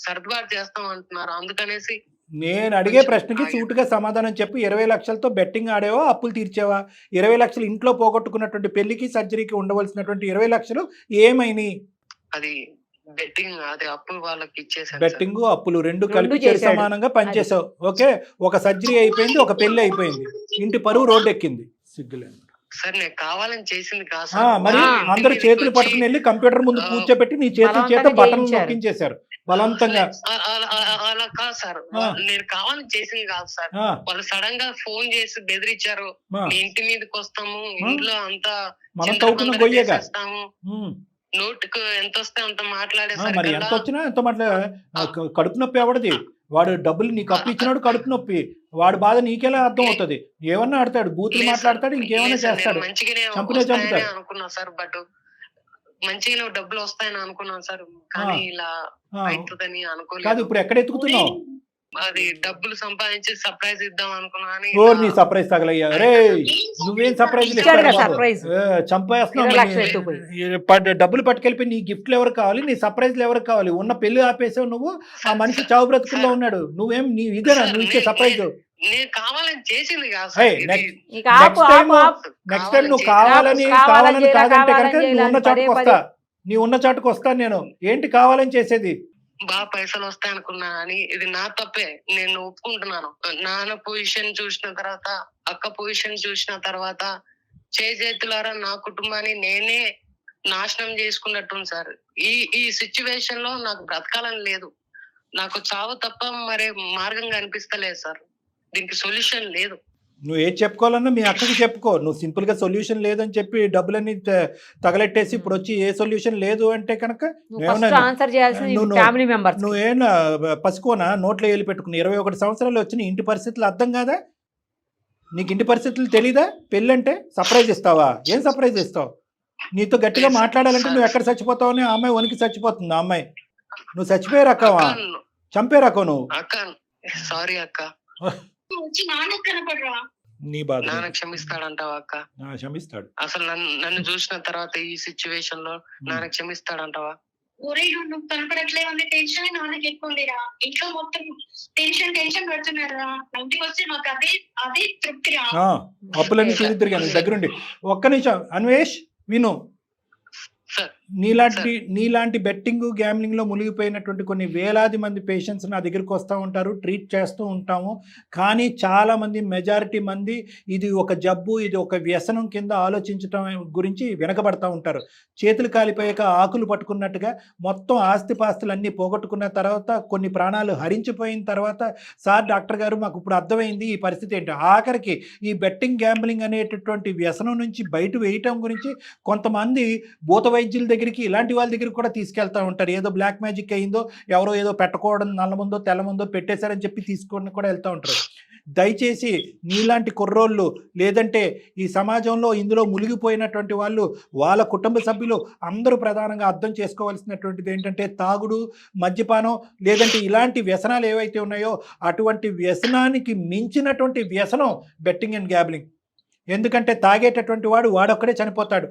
సర్దుబాటు చేస్తాం అంటున్నారు, అందుకనేసి నేను అడిగే ప్రశ్నకి సూటుగా సమాధానం చెప్పు. 20 లక్షలతో బెట్టింగ్ ఆడేవా, అప్పులు తీర్చేవా? 20 లక్షలు ఇంట్లో పోగొట్టుకున్నటువంటి పెళ్లికి సర్జరీకి ఉండవలసినటువంటి 20 లక్షలు ఏమైనాయి? అది బెట్టింగ్, అది అప్పు వాళ్ళకి ఇచ్చేసాను. బెట్టింగ్ అప్పులు రెండు కలిపి రెండు చెరి చేశాడు. సమానంగా పనిచేసావు. ఓకే, ఒక సర్జరీ అయిపోయింది, ఒక పెళ్లి అయిపోయింది, ఇంటి పరువు రోడ్డు ఎక్కింది. సిగ్గులేదు. సార్ నేను కావాలని చేసింది కాదు ఆ, సార్. మరి ఆ, అందరు చేతులు పట్టుకుని వెళ్ళి కంప్యూటర్ ముందు కూర్చోబెట్టి నీ చేతుల చేత బలవంతంగా బటన్లు చేయించారు. నొక్కించేశారు బలవంతంగా. అలా కాదు సార్, నేను కావాలని చేసింది కాదు సార్. ఆ, వాళ్ళు సడన్ గా ఫోన్ చేసి బెదిరించారు, ఆ, మీ ఇంటి మీదకి వస్తాము, ఇంట్లో అంతా మనం చిందరవందర తవ్వుకున్న గొయ్యేగా. చేసేస్తాము, ఉమ్. నోటుకు ఎంత వస్తే అంత మరి ఎంత మాట్లాడేసరికి వచ్చినా ఎంత కడుపు నొప్పి ఎవడది? వాడు డబ్బులు నీకు అప్పు ఇచ్చినాడు, కడుపు నొప్పి. వాడు బాధ నీకెలా అర్థం అవుతుంది? ఏమన్నా ఆడతాడు, బూతులు మాట్లాడతాడు, ఇంకేమన్నా చేస్తాడు. మంచిగానే చంపునే వస్తాయని చంపుతాడు. అనుకున్నా సార్, బట్ మంచిగానే డబ్బులు వస్తాయని అనుకున్నాను సార్, కానీ ఇలా ఆ, అవుతుందని కాదు అనుకోలేదు. ఇప్పుడు ఎక్కడ ఎత్తుకుతున్నావు? అది డబ్బులు సంపాదించి సర్ప్రైజ్ ఇద్దాం అనుకున్నా అని ఓ నీ సర్ప్రైజ్ తగలయ్యా రే. నువ్వేం సర్ప్రైజ్ ఇచ్చాడు కదా surprise. చంపేస్తున్నావు. 20 లక్షలు ఎత్తుకుపోయి. డబ్బులు పట్టుకెళ్ళిపోయి నీ గిఫ్ట్లు ఎవరు కావాలి, నీ సర్ప్రైజ్లు ఎవరు కావాలి? ఉన్న పెళ్లి ఆపేసావు నువ్వు. ఆ మనిషి చావు బ్రతుకుల్లో ఉన్నాడు. నువ్వేం నీ ఇదేనా నువ్వు ఇచ్చే సర్ప్రైజ్? నేను కావాలని చేసింది కాదు Hey, సార్, ఇది ఇక ఆపు, Next time- ఆపు, ఆపు. నెక్స్ట్ టైం నువ్వు కావాలని కావాలని చేయాలా, కాదంటే కావాలని కనుక చేయాలా, నువ్వు ఉన్న పదే చాటుకు పదే. వస్తా. నీ ఉన్న చాటుకు వస్తాను నేను. ఏంటి కావాలని చేసేది? బాగా పైసలు వస్తాయి అనుకున్నా అని, ఇది నా తప్పే, నేను ఒప్పుకుంటున్నాను. నాన్న పొజిషన్ చూసిన తర్వాత, అక్క పొజిషన్ చూసిన తర్వాత, చేతులారా నా కుటుంబాన్ని నేనే నాశనం చేసుకున్నట్టుంది సార్. ఈ సిచ్యువేషన్ లో నాకు బ్రతకాలని లేదు, నాకు చావు తప్ప మరే మార్గం కనిపిస్తలేదు సార్. దీనికి సొల్యూషన్ లేదు. నువ్వు ఏది చెప్పుకోవాలన్నా మీ అక్కకి చెప్పుకో. నువ్వు సింపుల్ గా సొల్యూషన్ లేదని చెప్పి డబ్బులన్నీ తగలెట్టేసి ఇప్పుడు వచ్చి ఏ సొల్యూషన్ లేదు అంటే కనుక ఫస్ట్ ఆన్సర్ చేయాల్సింది నువ్వు- ఫ్యామిలీ మెంబర్స్. నువ్వేనా పసుకోనా నోట్లో వేలు పెట్టుకుని 21 సంవత్సరాలు వచ్చిన ఇంటి పరిస్థితులు అర్థం కాదా నీకు? ఇంటి పరిస్థితులు తెలీదా? పెళ్ళంటే సర్ప్రైజ్ ఇస్తావా? ఏం సర్ప్రైజ్ ఇస్తావు? నీతో గట్టిగా మాట్లాడాలంటే నువ్వు ఎక్కడ చచ్చిపోతావని ఆ అమ్మాయి వనికి చచ్చిపోతుంది. ఆ అమ్మాయి నువ్వు చచ్చిపోయే రకమా? చంపే రకం నువ్వు. అక్క సారీ అక్క, వచ్చి నాన్న కనపడరా? నీ బాధ నాన్న క్షమిస్తాడంటావా అక్క? క్షమిస్తాడు. అసలు నన్ను చూసిన తర్వాత ఈ సిచ్యువేషన్ లో నాన్న క్షమిస్తాడంటావా? ఒరే నువ్వు కనపడట్లేదు అనే టెన్షన్ నాన్నకి ఎక్కువ ఉందిరా. ఇంట్లో మొత్తం టెన్షన్ పెడుతున్నారా. ఇంటికి వస్తే మాకు అదే తృప్తిరా. అప్పులన్నీ తిరిగాను దగ్గరుండి. ఒక్క నిమిషం అన్వేష్ విను. సార్ నీలాంటి బెట్టింగ్ గ్యామ్లింగ్ లో మునిగిపోయినటువంటి కొన్ని వేలాది మంది పేషెంట్స్ నా దగ్గరికి వస్తూ ఉంటారు, ట్రీట్ చేస్తూ ఉంటాము. కానీ చాలా మంది, మెజారిటీ మంది ఇది ఒక జబ్బు, ఇది ఒక వ్యసనం కింద ఆలోచించటం గురించి వెనకబడతా ఉంటారు. చేతులు కాలిపోయాక ఆకులు పట్టుకున్నట్టుగా మొత్తం ఆస్తిపాస్తులన్నీ పోగొట్టుకున్న తర్వాత, కొన్ని ప్రాణాలు హరించిపోయిన తర్వాత, సార్ డాక్టర్ గారు మాకు ఇప్పుడు అర్థమైంది ఈ పరిస్థితి ఏంటి. ఆఖరికి ఈ బెట్టింగ్ గ్యాంబ్లింగ్ అనేటటువంటి వ్యసనం నుంచి బయట వేయటం గురించి కొంతమంది భూత వైద్యుల దగ్గరికి, ఇలాంటి వాళ్ళ దగ్గరికి కూడా తీసుకెళ్తా ఉంటారు. ఏదో బ్లాక్ మ్యాజిక్ అయిందో, ఎవరో ఏదో పెట్టుకోవడం నల్ల ముందో తెల్ల ముందో పెట్టేశారని చెప్పి తీసుకొని కూడా వెళ్తూ ఉంటారు. దయచేసి నీలాంటి కుర్రోళ్ళు, లేదంటే ఈ సమాజంలో ఇందులో మునిగిపోయినటువంటి వాళ్ళు, వాళ్ళ కుటుంబ సభ్యులు అందరూ ప్రధానంగా అర్థం చేసుకోవాల్సినటువంటిది ఏంటంటే, తాగుడు, మద్యపానం, లేదంటే ఇలాంటి వ్యసనాలు ఏవైతే ఉన్నాయో అటువంటి వ్యసనానికి మించినటువంటి వ్యసనం బెట్టింగ్ అండ్ గ్యాబ్లింగ్. ఎందుకంటే తాగేటటువంటి వాడొక్కడే చనిపోతాడు.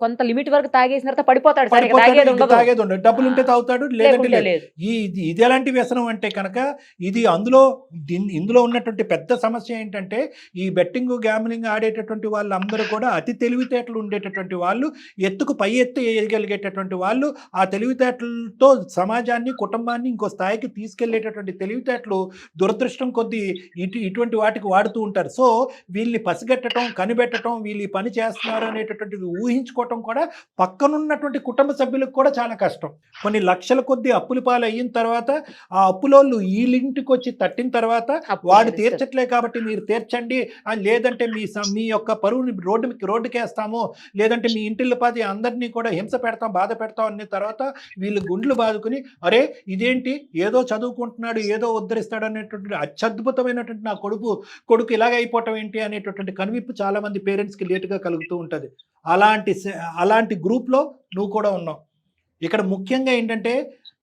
కొంత లిమిట్ వరకు తాగేసిన తర్వాత పడిపోతాడు. తాగేది ఉండదు. డబ్బులు ఉంటే తాగుతాడు, లేదంటే లేదు. ఇది ఎలాంటి వ్యసనం అంటే కనుక ఇది ఇందులో ఉన్నటువంటి పెద్ద సమస్య ఏంటంటే, ఈ బెట్టింగ్ గ్యామ్లింగ్ ఆడేటటువంటి వాళ్ళందరూ కూడా అతి తెలివితేటలు ఉండేటటువంటి వాళ్ళు, ఎత్తుకు పై ఎత్తు వేయగలిగేటటువంటి వాళ్ళు, ఆ తెలివితేటలతో సమాజాన్ని, కుటుంబాన్ని ఇంకో స్థాయికి తీసుకెళ్లేటటువంటి తెలివితేటలు దురదృష్టం కొద్దీ ఇటువంటి వాటికి వాడుతూ ఉంటారు. సో వీళ్ళని పసిగట్టడం, కనిపెట్టడం, వీళ్ళు ఈ పని చేస్తున్నారు అనేటటువంటిది ఊహించుకోవటం కూడా పక్కనున్నటువంటి కుటుంబ సభ్యులకు కూడా చాలా కష్టం. కొన్ని లక్షల కొద్ది అప్పుల పాలు అయిన తర్వాత, ఆ అప్పులోళ్ళు వీళ్ళింటికి వచ్చి తట్టిన తర్వాత, వాడు తీర్చట్లే కాబట్టి మీరు తీర్చండి, లేదంటే మీ యొక్క పరువుని రోడ్డుకేస్తాము, లేదంటే మీ ఇంటిల్లి పాది అందరినీ కూడా హింస పెడతాం, బాధ పెడతాం అనే తర్వాత వీళ్ళు గుండ్లు బాదుకుని, అరే ఇదేంటి ఏదో చదువుకుంటున్నాడు, ఏదో ఉద్ధరిస్తాడు అనేటువంటి అత్యద్భుతమైనటువంటి నా కొడుకు ఇలాగ అయిపోవటం ఏంటి అనేటటువంటి కనువిప్పు చాలా మంది పేరెంట్స్కి లేటుగా కలుగుతూ ఉంటుంది. అలాంటి గ్రూప్లో నువ్వు కూడా ఉన్నావు. ఇక్కడ ముఖ్యంగా ఏంటంటే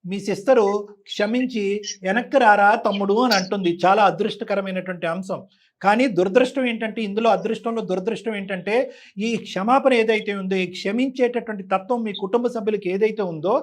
మీ సిస్టరు క్షమించి వెనక్కి రారా తమ్ముడు అని అంటుంది. చాలా అదృష్టకరమైనటువంటి అంశం. కానీ దురదృష్టం ఏంటంటే, ఇందులో అదృష్టంలో దురదృష్టం ఏంటంటే, ఈ క్షమాపణ ఏదైతే ఉందో, ఈ క్షమించేటటువంటి తత్వం మీ కుటుంబ సభ్యులకి ఏదైతే ఉందో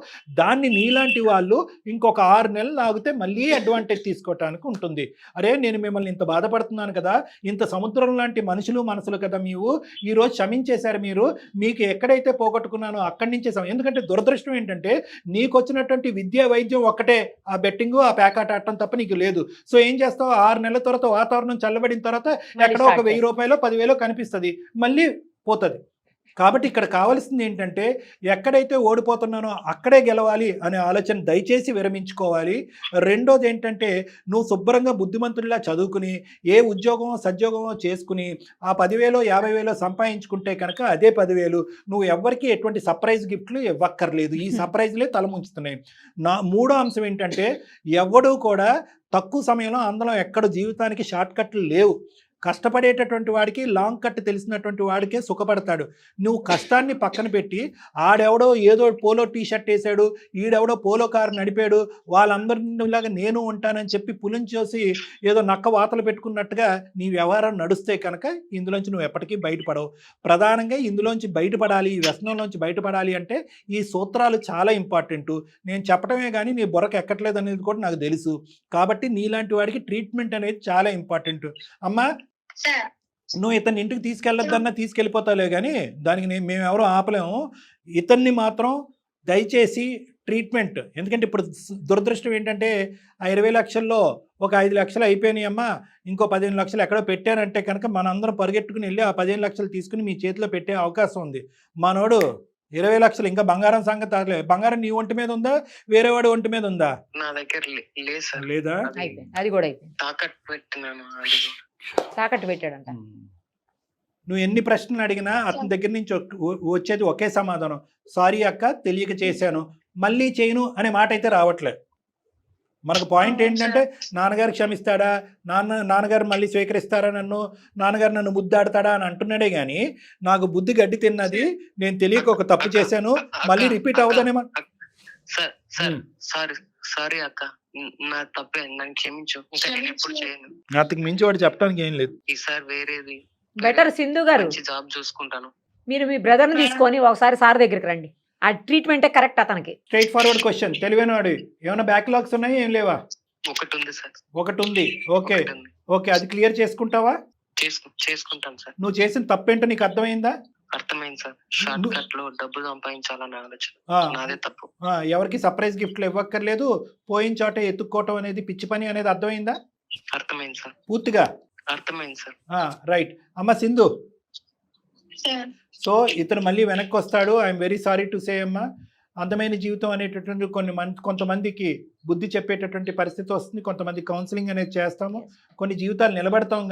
దాన్ని నీలాంటి వాళ్ళు ఇంకొక 6 నెలలు ఆగితే మళ్ళీ అడ్వాంటేజ్ తీసుకోవటానికి ఉంటుంది. అరే నేను మిమ్మల్ని ఇంత బాధపడుతున్నాను కదా, ఇంత సముద్రం లాంటి మనసులు కదా మీరు, ఈరోజు క్షమించేశారు మీరు, మీకు ఎక్కడైతే పోగొట్టుకున్నానో అక్కడి నుంచే ఎందుకంటే దురదృష్టం ఏంటంటే నీకు వచ్చినటువంటి విద్యా వైద్యం ఒక్కటే, ఆ బెట్టింగ్ ఆ ప్యాకాట ఆడటం తప్ప నీకు లేదు. సో ఏం చేస్తావు, 6 నెలల తర్వాత వాతావరణం చల్లబడిన తర్వాత ఎక్కడో ఒక 1000 రూపాయలు 10,000 కనిపిస్తుంది, మళ్ళీ పోతుంది. కాబట్టి ఇక్కడ కావాల్సింది ఏంటంటే, ఎక్కడైతే ఓడిపోతున్నానో అక్కడే గెలవాలి అనే ఆలోచన దయచేసి విరమించుకోవాలి. రెండోది ఏంటంటే, నువ్వు శుభ్రంగా బుద్ధిమంతుడిలా చదువుకుని ఏ ఉద్యోగమో సద్యోగమో చేసుకుని ఆ 10,000 50,000 సంపాదించుకుంటే కనుక అదే 10,000 నువ్వు ఎవ్వరికి ఎటువంటి సర్ప్రైజ్ గిఫ్ట్లు ఇవ్వక్కర్లేదు. ఈ సర్ప్రైజ్లే తలముంచుతున్నాయి. మూడో అంశం ఏంటంటే, ఎవడూ కూడా తక్కువ సమయంలో అందరం ఎక్కడ జీవితానికి షార్ట్ కట్లు లేవు. కష్టపడేటటువంటి వాడికి లాంగ్ కట్ తెలిసినటువంటి వాడికే సుఖపడతాడు. నువ్వు కష్టాన్ని పక్కన పెట్టి ఆడెవడో ఏదో పోలో టీషర్ట్ వేసాడు, ఈడెవడో పోలో కారు నడిపాడు, వాళ్ళందరిలాగా నేను ఉంటానని చెప్పి పులించేసి ఏదో నక్క వాతలు పెట్టుకున్నట్టుగా నీ వ్యవహారం నడుస్తే కనుక ఇందులోంచి నువ్వు ఎప్పటికీ బయటపడవు. ప్రధానంగా ఇందులోంచి బయటపడాలి, ఈ వ్యసనంలోంచి బయటపడాలి అంటే ఈ సూత్రాలు చాలా ఇంపార్టెంట్. నేను చెప్పడమే కానీ నీ బుర్రకు ఎక్కట్లేదు అనేది కూడా నాకు తెలుసు. కాబట్టి నీలాంటి వాడికి ట్రీట్మెంట్ అనేది చాలా ఇంపార్టెంట్. అమ్మా నువ్వు ఇతన్ని ఇంటికి తీసుకెళ్ళొద్దన్నా తీసుకెళ్ళిపోతావులే, కానీ దానికి మేము ఎవరో ఆపలేము. ఇతన్ని మాత్రం దయచేసి ట్రీట్మెంట్, ఎందుకంటే ఇప్పుడు దురదృష్టం ఏంటంటే ఆ 20 లక్షల్లో ఒక 5 లక్షలు అయిపోయినాయి అమ్మా, ఇంకో 15 లక్షలు ఎక్కడో పెట్టారంటే కనుక మనందరం పరిగెట్టుకుని వెళ్ళి ఆ 15 లక్షలు తీసుకుని మీ చేతిలో పెట్టే అవకాశం ఉంది. మనోడు 20 లక్షలు ఇంకా బంగారం సంగతి తాగలే. బంగారం నీ ఒంటి మీద ఉందా, వేరే వాడి ఒంటి మీద ఉందా? నా దగ్గర లేదు సార్. లేదా? అది కూడా అయిపోయింది, తాకట్టు పెట్టినాను. తాకట్టు పెట్టాడంట. నువ్వు ఎన్ని ప్రశ్నలు అడిగినా అతని దగ్గర నుంచి వచ్చేది ఒకే సమాధానం, సారీ అక్క తెలియక చేశాను, మళ్ళీ చేయను అనే మాట అయితే రావట్లేదు. మనకు పాయింట్ ఏంటంటే, నాన్నగారు క్షమిస్తాడా, నాన్నగారు మళ్ళీ స్వీకరిస్తారా, నాన్నగారు నన్ను ముద్దాడతాడా అని అంటున్నాడే కానీ నాకు బుద్ధి గడ్డి తిన్నది, నేను తెలియక ఒక తప్పు చేశాను మళ్ళీ రిపీట్ అవ్వదనే. సారీ అక్క, నా తప్పే, నన్ను క్షమించు, ఎప్పుడు చేయను. నాటికి మించి వాడు చెప్పడానికి ఏం లేదు. ఈసారి వేరేది బెటర్ సింధు గారు, జాబ్ చూసుకుంటాను. మీరు మీ బ్రదర్ ని తీసుకొని ఒకసారి సార్ దగ్గరికి రండి, ఆ ట్రీట్మెంటే కరెక్ట్ అతనికి. స్ట్రైట్ ఫార్వర్డ్ క్వశ్చన్, తెలివైన వాడు. ఏమైనా బ్యాక్లాగ్స్ ఉన్నాయి, ఏం లేవా? ఒకటి ఉంది సార్. ఒకటి ఉంది, ఓకే ఓకే, అది క్లియర్ చేసుకుంటావా? చేసుకుంటాను సార్. నువ్వు చేసిన తప్పేంటో నీకు అర్థమైందా? అర్థమైంది సార్. షార్ట్ కట్ లో డబ్బులు సంపాదించాలని ఆలోచన నాదే తప్పు. ఎవరికి సర్ప్రైజ్ గిఫ్ట్లు ఇవ్వక్కర్లేదు, పోయిన చోట ఎత్తుక్కోవటం అనేది పిచ్చి పని అనేది అర్థమైందా? అర్థమైంది సార్. పూర్తిగా అర్థమైంది సార్. రైట్. అమ్మ సింధు, సో ఇతను మళ్ళీ వెనక్కి వస్తాడు. I'm very sorry to say అమ్మా. అందమైన జీవితం అనేటటువంటి కొంతమందికి బుద్ధి చెప్పేటటువంటి పరిస్థితి వస్తుంది, కొంతమంది కౌన్సిలింగ్ అనేది చేస్తాము, కొన్ని జీవితాలు నిలబెడతాం,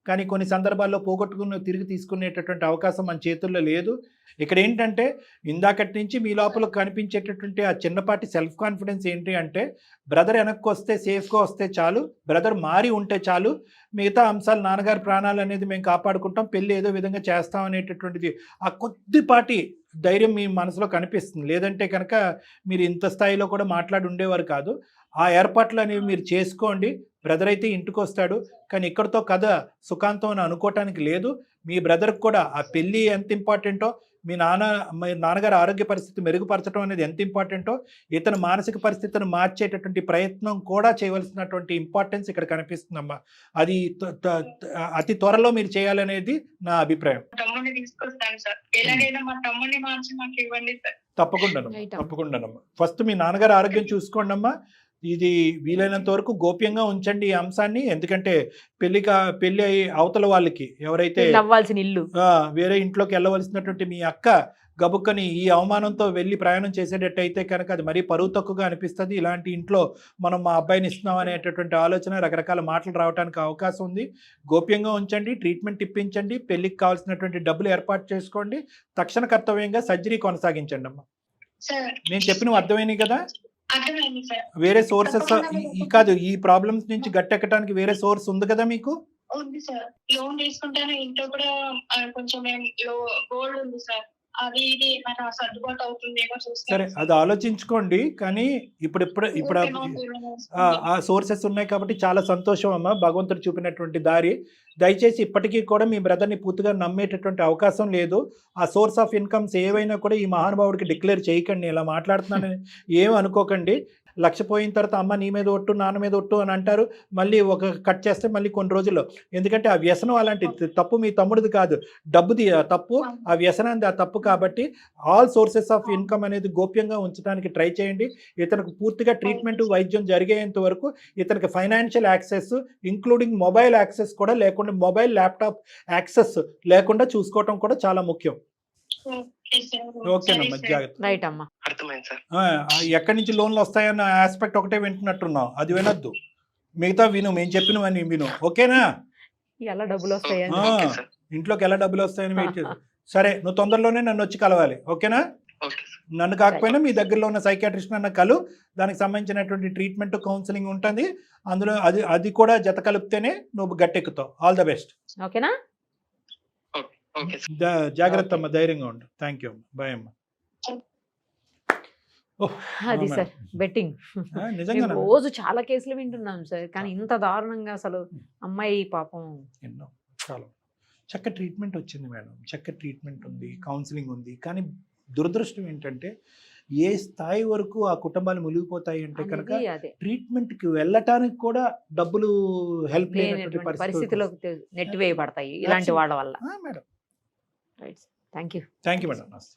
కానీ కొన్ని సందర్భాల్లో పోగొట్టుకుని తిరిగి తీసుకునేటటువంటి అవకాశం మన చేతుల్లో లేదు. ఇక్కడ ఏంటంటే, ఇందాకటి నుంచి మీ లోపల కనిపించేటటువంటి ఆ చిన్నపాటి సెల్ఫ్ కాన్ఫిడెన్స్ ఏంటి అంటే, బ్రదర్ వెనక్కి వస్తే సేఫ్గా వస్తే చాలు, బ్రదర్ మారి ఉంటే చాలు, మిగతా అంశాలు నాన్నగారి ప్రాణాలు అనేది మేము కాపాడుకుంటాం, పెళ్ళి ఏదో విధంగా చేస్తాం అనేటటువంటిది ఆ కొద్దిపాటి ధైర్యం మీ మనసులో కనిపిస్తుంది. లేదంటే కనుక మీరు ఇంత స్థాయిలో కూడా మాట్లాడి ఉండేవారు కాదు. ఆ ఏర్పాట్లు అనేవి మీరు చేసుకోండి. బ్రదర్ అయితే ఇంటికి వస్తాడు, కానీ ఇక్కడితో కథ సుఖాంతం అని అనుకోవటానికి లేదు. మీ బ్రదర్కి కూడా ఆ పెళ్ళి ఎంత ఇంపార్టెంటో, మీ నాన్నగారి ఆరోగ్య పరిస్థితి మెరుగుపరచడం అనేది ఎంత ఇంపార్టెంటో, ఇతని మానసిక పరిస్థితిని మార్చేటటువంటి ప్రయత్నం కూడా చేయవలసినటువంటి ఇంపార్టెన్స్ ఇక్కడ కనిపిస్తుందమ్మా. అది అతి త్వరలో మీరు చేయాలనేది నా అభిప్రాయం. తమ్ముడిని తీసుకొస్తాను సార్, ఎలాగైనా మా తమ్ముడిని మార్చి మాకు ఇవ్వండి సార్. తప్పకుండానమ్మా. ఫస్ట్ మీ నాన్నగారి ఆరోగ్యం చూసుకోండి అమ్మా. ఇది వీలైనంత వరకు గోప్యంగా ఉంచండి ఈ అంశాన్ని, ఎందుకంటే పెళ్లి అవతల వాళ్ళకి ఎవరైతే ఇల్లు వేరే ఇంట్లోకి వెళ్ళవలసినటువంటి మీ అక్క గబుక్కని ఈ అవమానంతో వెళ్ళి ప్రయాణం చేసేటట్టయితే కనుక అది మరీ పరువు తక్కువగా అనిపిస్తుంది. ఇలాంటి ఇంట్లో మనం మా అబ్బాయిని ఇస్తున్నాం అనేటటువంటి ఆలోచన, రకరకాల మాటలు రావడానికి అవకాశం ఉంది. గోప్యంగా ఉంచండి, ట్రీట్మెంట్ ఇప్పించండి, పెళ్లికి కావాల్సినటువంటి డబ్బులు ఏర్పాటు చేసుకోండి, తక్షణ కర్తవ్యంగా సర్జరీ కొనసాగించండి అమ్మా. నేను చెప్పినవి అర్థమైనాయి కదా? వేరే సోర్సెస్ కాదు, ఈ ప్రాబ్లమ్స్ నుంచి గట్టెక్కడానికి వేరే సోర్స్ ఉంది కదా మీకు? ఉంది సార్. లోన్ తీసుకుంటాను. ఇంట్లో కూడా కొంచెం గోల్డ్ ఉంది సార్. అది ఇది మన సర్దుబాటు అవుతుందేమో సరే చూస్తాను. అది ఆలోచించుకోండి. కానీ ఇప్పుడు ఆ సోర్సెస్ ఉన్నాయి కాబట్టి చాలా సంతోషం అమ్మా, భగవంతుడు చూపినటువంటి దారి. దయచేసి ఇప్పటికీ కూడా మీ బ్రదర్ని పూర్తిగా నమ్మేటటువంటి అవకాశం లేదు. ఆ సోర్స్ ఆఫ్ ఇన్కమ్స్ ఏవైనా కూడా ఈ మహానుభావుడికి డిక్లేర్ చేయకండి. ఇలా మాట్లాడుతున్నానని ఏం అనుకోకండి. లక్ష పోయిన తర్వాత అమ్మ నీ మీద ఒట్టు నాన్న మీద ఒట్టు అని అంటారు, మళ్ళీ ఒక కట్ చేస్తే మళ్ళీ కొన్ని రోజుల్లో. ఎందుకంటే ఆ వ్యసనం అలాంటి తప్పు మీ తమ్ముడిది కాదు, డబ్బుది తప్పు, ఆ వ్యసనాన్ని ఆ తప్పు. కాబట్టి ఆల్ సోర్సెస్ ఆఫ్ ఇన్కమ్ అనేది గోప్యంగా ఉంచడానికి ట్రై చేయండి. ఇతనికి పూర్తిగా ట్రీట్మెంట్ వైద్యం జరిగేంత వరకు ఇతనికి financial access including mobile access కూడా లేకుండా, మొబైల్ ల్యాప్టాప్ యాక్సెస్ లేకుండా చూసుకోవటం కూడా చాలా ముఖ్యం. ఓకేనమ్మా, జాగ్రత్త. రైట్ అమ్మా, అర్థమైంది సార్. ఎక్కడి నుంచి లోన్లు వస్తాయన్న ఆస్పెక్ట్ ఒకటే వింటున్నట్టున్నావు, అది వినొద్దు. మిగతా విను, మేము చెప్పినవన్నీ విను. ఓకేనా? ఎలా డబ్బులు వస్తాయని ఓకే సార్. ఇంట్లోకి ఎలా డబ్బులు వస్తాయని వెయిట్ చేసి. సరే, నువ్వు తొందరలోనే నన్ను వచ్చి కలవాలి. ఓకేనా? Okay sir. నన్ను కాకపోయినా మీ దగ్గరలో ఉన్న సైకాట్రిస్ట్ అన్న కలు, దానికి సంబంధించినటువంటి ట్రీట్మెంట్ కౌన్సిలింగ్ ఉంటుంది అందులో. అది కూడా జత కలిపితేనే నువ్వు గట్టెక్కుతావు. All the best. ఓకేనా? Okay sir. జాగ్రత్త అమ్మ, ధైర్యంగా ఉండు. థ్యాంక్ యూ, బాయ్ అమ్మ. అది సార్ బెట్టింగ్. నిజంగా రోజు చాలా కేసులు వింటున్నాం సార్, కానీ ఇంత దారుణంగా అసలు అమ్మాయి పాపం. ఎన్నో చాలా చక్కటి ట్రీట్మెంట్ వచ్చింది మేడం, చక్కటి ట్రీట్మెంట్ ఉంది, కౌన్సిలింగ్ ఉంది. కానీ దురదృష్టం ఏంటంటే ఏ స్థాయి వరకు ఆ కుటుంబాలు మునిగిపోతాయి అంటే కనుక ట్రీట్మెంట్కి వెళ్ళటానికి కూడా డబ్బులు హెల్ప్ లేనటువంటి పరిస్థితిలోకి నెట్టివేయబడతాయి ఇలాంటి వాళ్ళ వల్ల. Madam right, thank you. Thank you madam. నమస్తే.